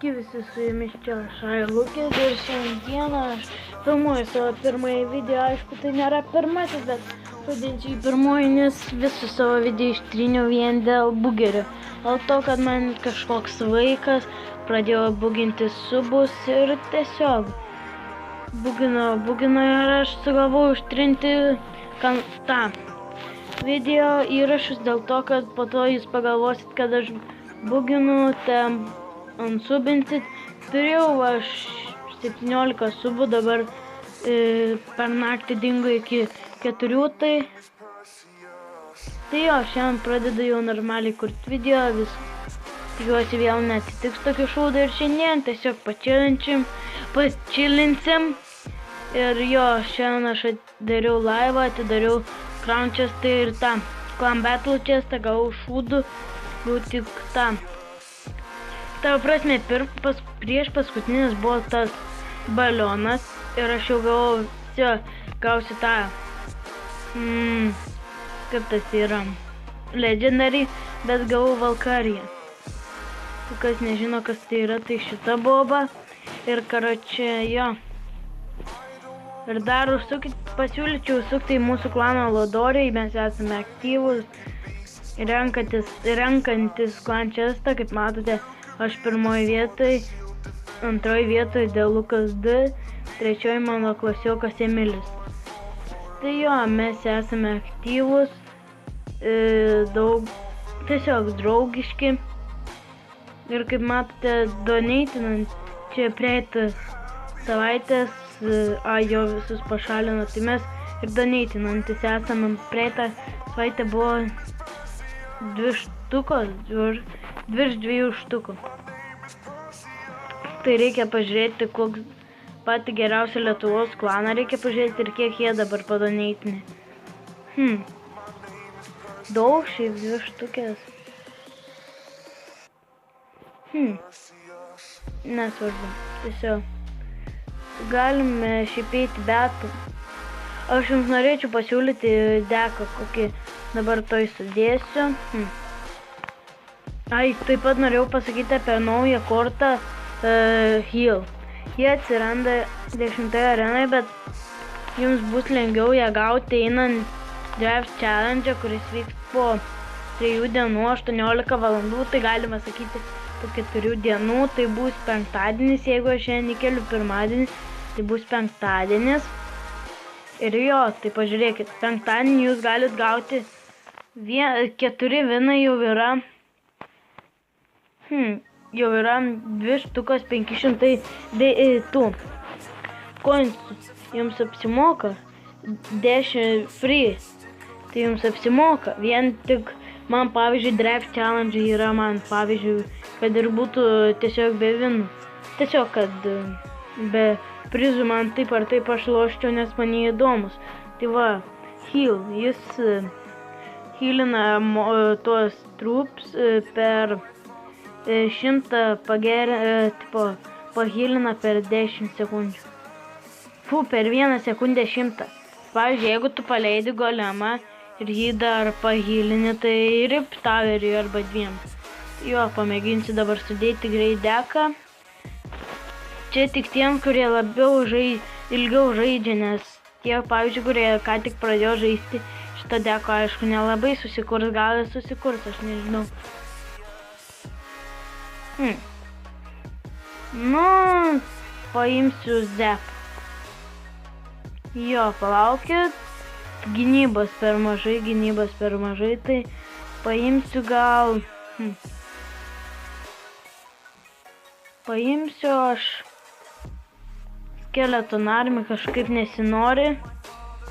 Sveiki visi, su jumis čia Šailukis ir šiandieną aš filmuoju savo pirmąjį video. Aišku, tai nėra pirmasis, bet vadinsiu jį pirmuoju, nes visus savo video ištryniau vien dėl bugerio. Dėl to, kad man kažkoks vaikas pradėjo buginti subus ir tiesiog bugino ir aš sugalvojau ištrinti tą video įrašus dėl to, kad po to jūs pagalvosit, kad aš buginu, ten ansubinsit. Turėjau aš 17 subų, dabar per naktį dingo iki 4, tai jo, šiandien pradedu jau normaliai kurti video, vis tikiuosi vėl neatsitiks tokių šūdų ir šiandien tiesiog pačilinsim. Ir jo, šiandien aš atidariau laivą, atidariau Crown Chestą ir tą Clan Battle Chestą, gavau šūdų, jau tik tą. Tavo prasme, prieš paskutinis buvo tas balionas ir aš jau gausiu tą, kaip tas yra, Legendary, bet gavau Valkariją. Tu kas nežino, kas tai yra, tai šita boba ir karočią jo. Ir dar pasiūlyčiau užsukti į mūsų klano Lodoriai, mes esame aktyvus, renkantis Clan Chestą, kaip matote. Aš pirmoji vietoj, antroji vietoj Delukas D, trečioji mano klasiokas Emilis. Tai jo, mes esame aktyvus, tiesiog draugiški. Ir kaip matote, donatinant čia praeitą savaitės, jo visus pašalino, tai mes ir donatinantis esame. Praeitą savaitę buvo 2 štukos, virš 2 štukų. Tai reikia pažiūrėti, koks patį geriausią Lietuvos klaną reikia pažiūrėti ir kiek jie dabar padoneitinė. Daug šiaip 2 štukės. Nesvarbu, tiesiog. Galime šiaip eiti betų. Aš jums norėčiau pasiūlyti deką, kokį dabar toj sudėsiu. Taip pat norėjau pasakyti apie naują kortą Heal. Jie atsiranda 10 arenoje, bet jums bus lengviau ją gauti einant Draft Challenge, kuris vyks po 3 dienų, 18 valandų, tai galima sakyti po 4 dienų, tai bus penktadienis, jeigu aš šiandien įkeliu pirmadienį, tai bus penktadienis. Ir jo, tai pažiūrėkit, penktadienį jūs galit gauti 4 vinai jau yra. Jau yra 2 štukos 500 tų coinsų. Jums apsimoka 10 free. Tai jums apsimoka. Vien tik man, pavyzdžiui, Draft Challenge yra man, pavyzdžiui, kad ir būtų tiesiog be vinų. Tiesiog, kad be prizų man taip ar taip aš loščiau, nes man jie įdomus. Tai va, Heal. Jis healina tuos troops per 100 pahilina per 10 sekundžių. Per 1 sekundę 100. Pavyzdžiui, jeigu tu paleidi golemą ir jį dar pahilini, tai rip taveriui arba 2. Jo, pamėginsiu dabar sudėti greit deką. Čia tik tiem, kurie ilgiau žaidžia, nes tie, pavyzdžiui, kurie ką tik pradėjo žaisti šitą deką, aišku, nelabai susikurs, gal susikurs, aš nežinau. Nu, paimsiu Zep. Jo, palaukit. Gynybos per mažai, tai paimsiu gal... Paimsiu aš Skeleton Army, kažkaip nesinori.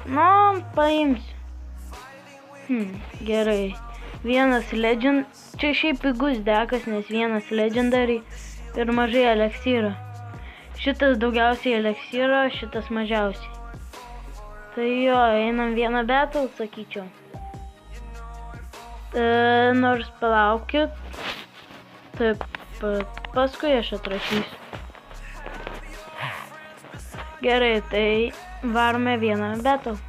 Nu, paimsiu. Gerai. 1 Legend. Čia šiaip pigus dekas, nes 1 Legendary ir mažai eleksyro. Šitas daugiausiai eleksyro, šitas mažiausiai. Tai jo, einam 1 battle, sakyčiau. Nors palaukit. Taip, paskui aš atrašysiu. Gerai, tai varome 1 battle.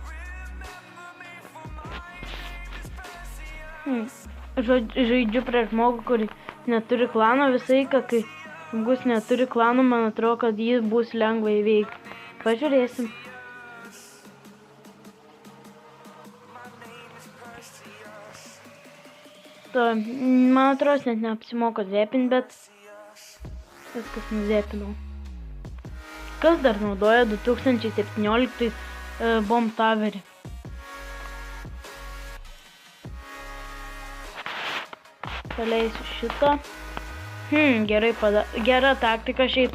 Žaidžiu prieš žmogų, kurį neturi klano visą laiką, kai žmogus neturi klano, man atrodo, kad jį bus lengva įveikti. Pažiūrėsim. Man atrodo, net neapsimoka zepin, bet viskas nuzepinau. Kas dar naudoja 2017 Bomb Towerį? Paleisiu šitą. Gera taktika šiaip.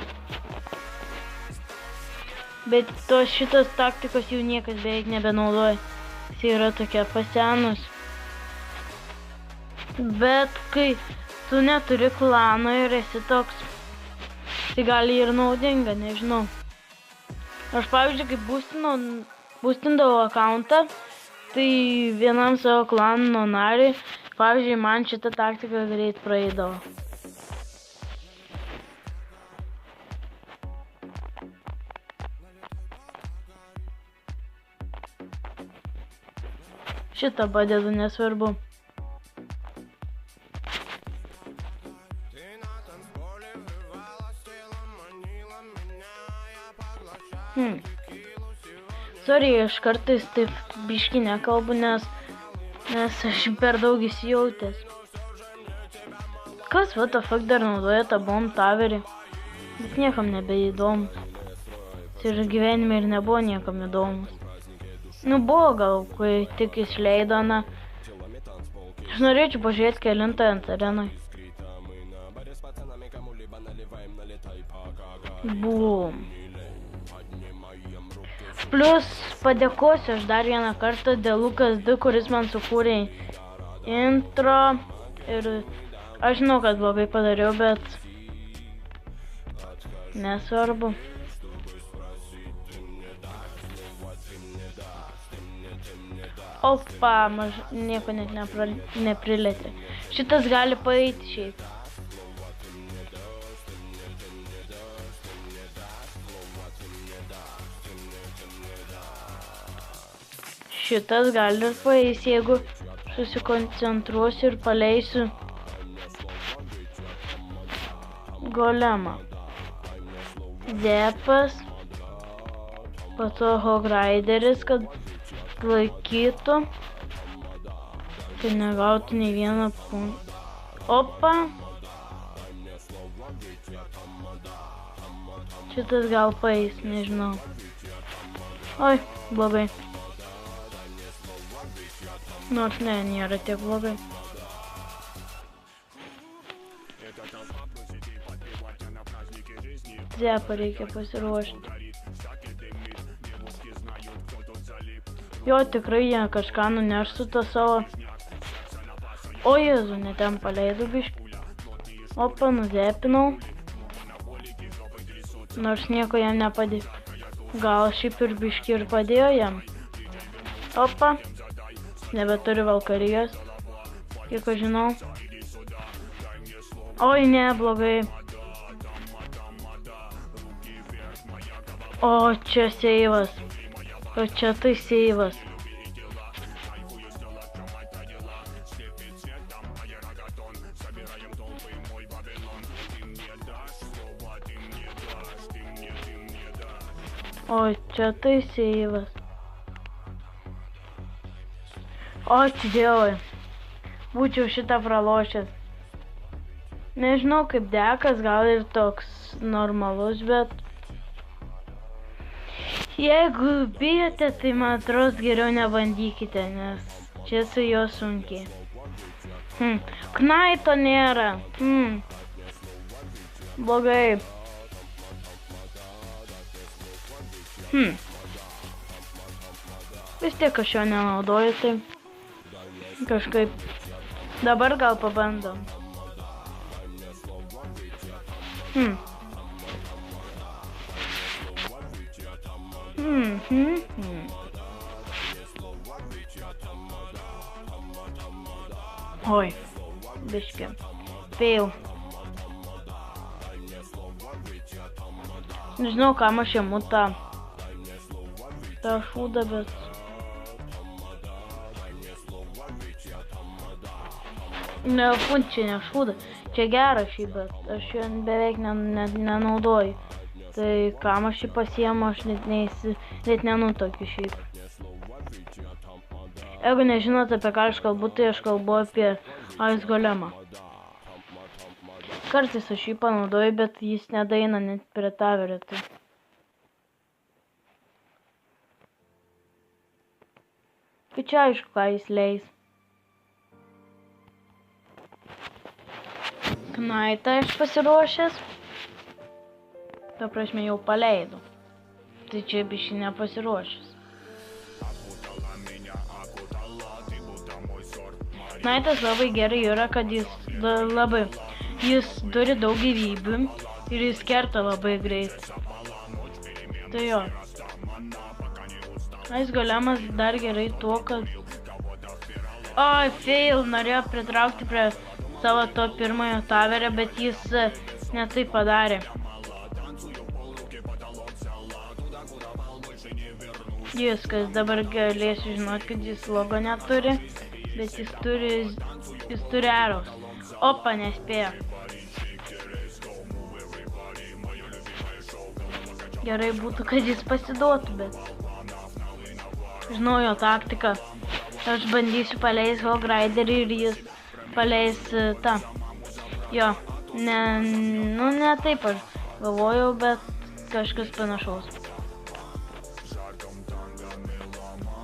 Bet šitos taktikos jau niekas beveik nebenaudoja. Jis yra tokia pasenus. Bet kai tu neturi klano ir esi toks, tai gali ir naudinga, nežinau. Aš pavyzdžiui, kai boostindavau akauntą, tai vienam savo klano nariui, pavyzdžiui, man šitą taktiką greit praeidavo. Šitą padedu, nesvarbu. Sorry, aš kartais taip biškį nekalbu, nes aš per daug įsijautęs. Kas what the fuck dar naudoja tą Bomb Towerį? Bet niekam nebeįdomus. Ir gyvenime ir nebuvo niekam įdomus. Buvo gal, kai tik išleido, na. Aš norėčiau pažiūrėti kelintą ant arenoj. Boom. Plus padėkosiu aš dar vieną kartą dėl Lukas 2, kuris man sukūrė intro. Ir aš žinau, kad blogai padariau, bet nesvarbu. Opa, nieko net neprilėtė. Šitas gali paeiti šiaip. Šitas gali ir paeis, jeigu susikoncentruosiu ir paleisiu golemą. Zepas, po to Hograideris, kad laikytų, kad negautų nei vieną punktą. Opa! Šitas gal paeis, nežinau. Oi, blogai. Nors ne, nėra tiek blogai. Zepą reikia pasiruošti. Jo, tikrai jie kažką nuneš su to savo. O Jėzu, ne ten paleidau biškį. Opa, nuzepinau. Nors nieko jam nepadėjo. Gal šiaip ir biškį ir padėjo jam. Opa. Nebeturiu Valkarijos, kiek aš žinau. Oi, ne, blogai. O, čia seivas. O čia tai seivas. O, čia tai seivas. O, Dievai, būčiau šitą pralošęs. Nežinau kaip dekas, gal ir toks normalus, bet jeigu bijote, tai man atrodo geriau nebandykite, nes čia su juo sunkiai. Knaito nėra. Blogai. Vis tiek aš jo nenaudoju, tai kažkaip. Dabar gal pabandom. Oi, biškį. Fail. Nežinau, kam aš imu tą šūdą, bet... Ne, čia ne šūdą. Čia čia geras šį, bet aš jo beveik nenaudoju. Tai kam aš šį pasiemu, aš net nenutokiu šiaip. Jeigu nežinot, apie ką aš kalbu, tai aš kalbu apie Ice Golemą. Kartais aš jį panaudoju, bet jis nedaeina net prie taverio. Tai. Tai čia aišku, ką jis leis. Knaitą aš pasiruošęs. Ta prasme jau paleidau. Tai čia biškį nepasiruošęs. Knaitas labai gerai yra, kad jis turi daug gyvybių ir jis kerta labai greit. Tai jo. Ice Golemas dar gerai tuo, kad... Oi, fail, norėjo pritraukti prie savo to pirmojo taverio, bet jis ne tai padarė. Viskas, dabar galėsiu žinoti, kad jis logo neturi, bet jis turi arrows. Opa, nespėjo. Gerai būtų, kad jis pasiduotų, bet... Žinau jo taktiką. Aš bandysiu paleis Hog Riderį ir jis paleis tą. Jo, ne taip aš galvojau, bet kažkas panašaus.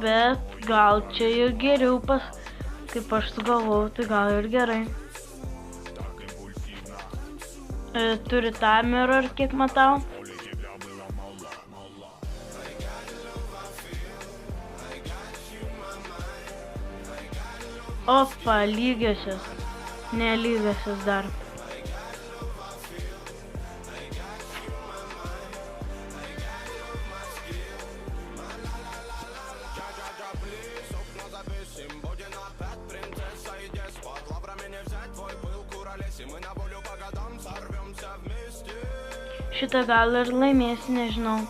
Bet gal čia ir geriau kaip aš sugalvojau, tai gal ir gerai. Turi tą mirror, kiek matau. Opa, lygiosios. Ne lygiosios dar. Šitą gal ir laimėsi, nežinau.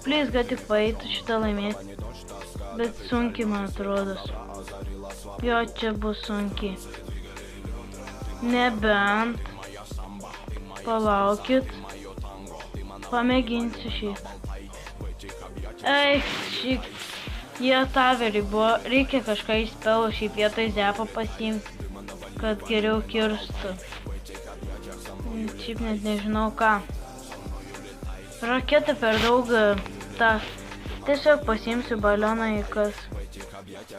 Please, kad tik paeitų šitą laimėti. Bet sunkiai, man atrodo. Jo, čia bus sunkiai. Nebent. Palaukit. Pamėginsiu šį. Eik, šį. Jie taverį buvo. Reikia kažką išspelo šį vietoj zepą pasiimti, kad geriau kirstų. Šiaip net nežinau ką. Raketą per daug tiesiog pasiimsiu balioną į kas.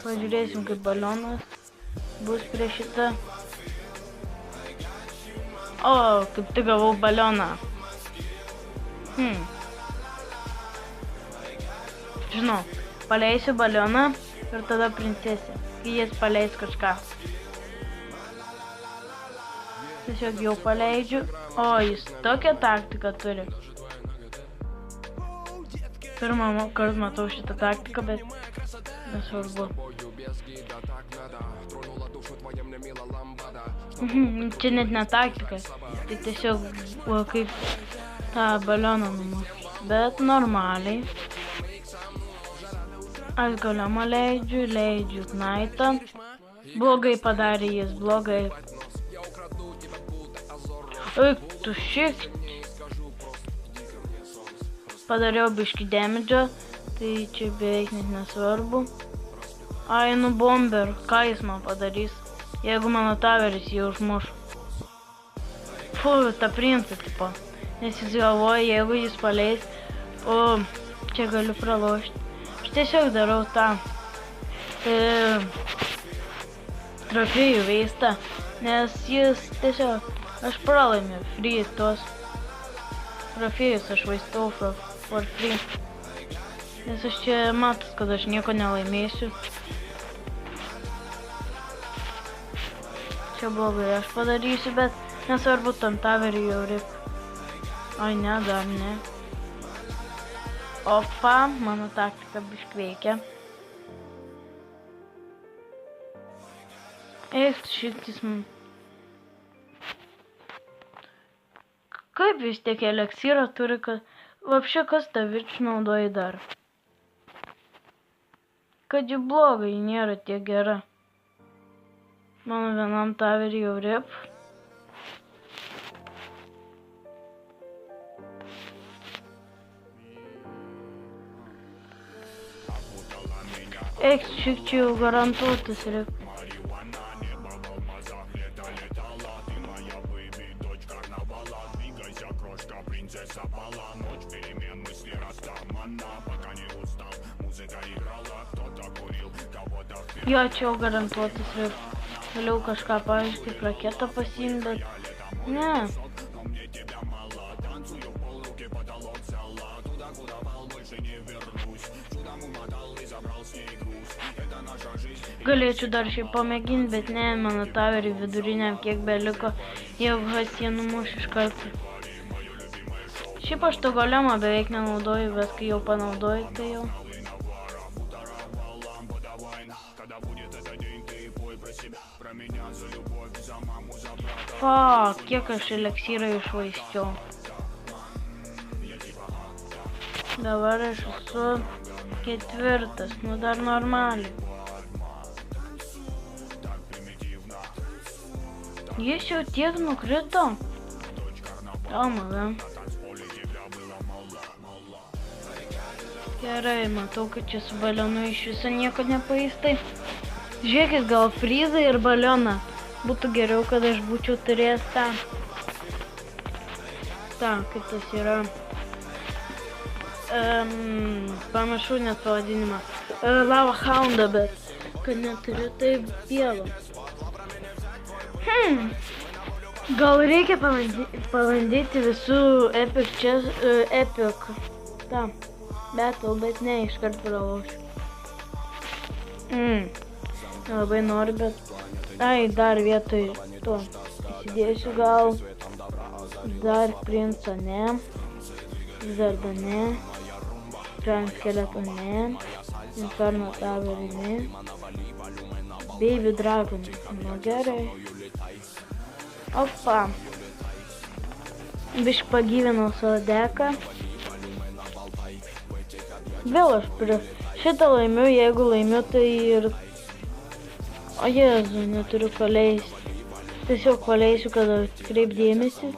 Pažiūrėsim, kaip balionas bus prie šitą. O, kaip tik gavau balioną. Žinau, paleisiu balioną ir tada princesę, kai jis paleis kažką. Tiesiog jau paleidžiu. O, jis tokią taktiką turi. Pirmą kartą matau šitą taktiką, bet nesvarbu. Čia net ne taktika, tai tiesiog kaip tą balioną numušti, bet normaliai. Aš Golemą leidžiu Knaitą. Blogai padarė jis, blogai. Eik, tu šiek. Padariau biškį damage, tai čia beveik net nesvarbu. Ai, nu bomber, ką jis man padarys, jeigu mano taveris jį užmuš. Fu, tą princą tipo, nes jis galvoja, jeigu jis paleis, o čia galiu pralošti. Aš tiesiog darau tą trofėjų veistą, nes jis tiesiog, aš pralaimiu free tos trofėjus, aš vaistau for free. Nes aš čia matos, kad aš nieko nelaimėsiu. Čia blogai aš padarysiu, bet nesvarbu, tam taverį jau reikia. Ai ne, dar ne. Opa, mano taktika biškį veikia. Eik, šitis man. Kaip vis tiek eliksyrą turi, kad... Vapšė, kas tą virš naudoji dar? kad ji bloga, ji nėra tiek gera. Mano vienam taverį jau rip. Eik, šik čia jau garantuotas rip. Jo, čia jau garantuotas rip. Vėliau kažką, pavyzdžiui, raketą pasiimt, bet ne. Galėčiau dar šiaip pamėginti, bet ne, mano taverį viduriniam kiek beliko, jeigu has jie numuš iš karto. Šiaip aš to golemą beveik nenaudoju, bet kai jau panaudoju, tai jau. Fuck, kiek aš eliksyrą išvaisčiau. Dabar aš esu 4, nu dar normaliai. Jis jau tiek nukrito. O, mala. Gerai, matau, kad čia su balionu iš viso nieko nepaistai. Žiūrėkit, gal frizą ir balioną. Būtų geriau, kad aš būčiau turėjęs tą. Kaip tas yra. Panašu net pavadinimą. Lava Houndą, bet kad neturiu taip pielo. Gal reikia pabandyti visų epic. Battle, bet ne, iškart pralaušiu. Labai noriu, bet... Ai, dar vietoj to. Įsidėsiu gal. Dar princą ne. Zerdą ne. Prime skeleto ne. Inferno taverį ne. Baby Dragon. Nu gerai. Opa. Bišk pagyvinau savo deką. Vėl aš prie šitą laimiu, jeigu laimiu, tai ir... O Jėzu, neturiu paleisti. Tiesiog paleisiu, kad atkreip dėmesį.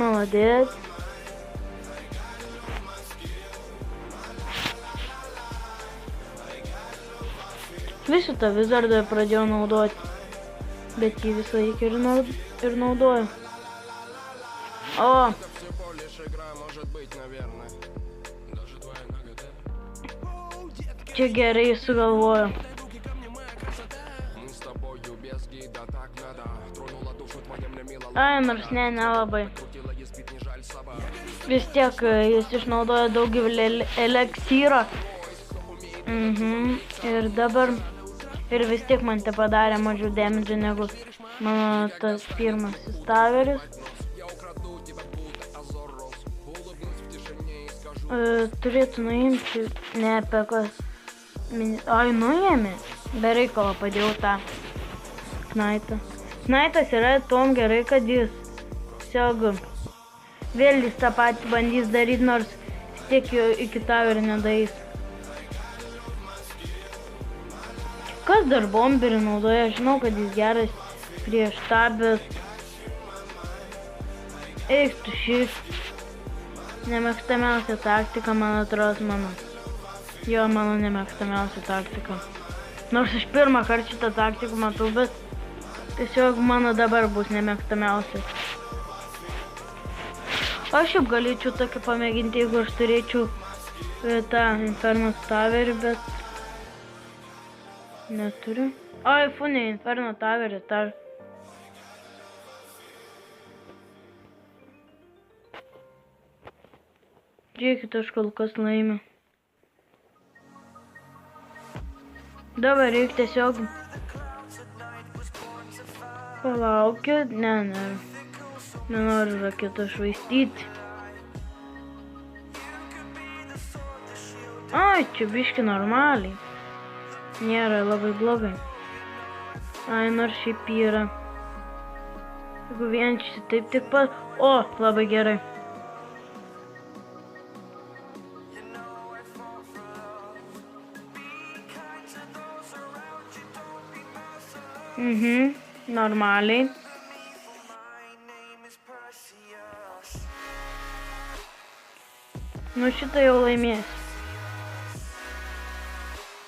Maladėt. Visų tą Wizardą pradėjau naudoti. Bet jį visą laiką ir naudoju. O! Čia gerai sugalvoju. Ai, nors nelabai. Vis tiek jis išnaudoja daugelį eleksyro. Ir dabar... Ir vis tiek man te padarė mažiau damage negu mano tas pirmasis taveris. Turėtų nuimti ne pekos. Ai, nuėmė. Be reikalo padėjau tą knaitą. Knaitas yra tom gerai, kad jis tiesiog vėl jis tą patį bandys daryti, nors tiek iki taverį nedarys. Kas dar bomberį naudoja? Aš žinau, kad jis geras prieš tą, bet... Eik tu šiaip. Nemėgstamiausia taktika, man atrodo, mano. Jo, mano nemėgstamiausia taktika. Nors aš pirmą kartą šitą taktiką matau, bet tiesiog mano dabar bus nemėgstamiausia. Aš jau galėčiau tokį pamėginti, jeigu aš turėčiau tą Inferno taverį, bet... Neturiu. Ai, funė, Inferno taverį, tar. Žiūrėkit, aš kol kas laimiu. Dabar reikia tiesiog... Palaukiu, nenoriu raketą švaistyti. Ai, čia biški normaliai. Nėra labai blogai. Ai, nors šiaip yra. Jeigu vien čia taip tik pat... O, labai gerai. Normaliai. Nu šitą jau laimės.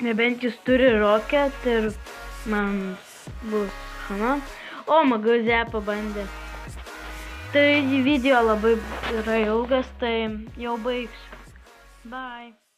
Nebent jis turi rocket ir man bus hana. O, magazę pabandė. Tai video labai yra ilgas, tai jau baigsiu. Bye.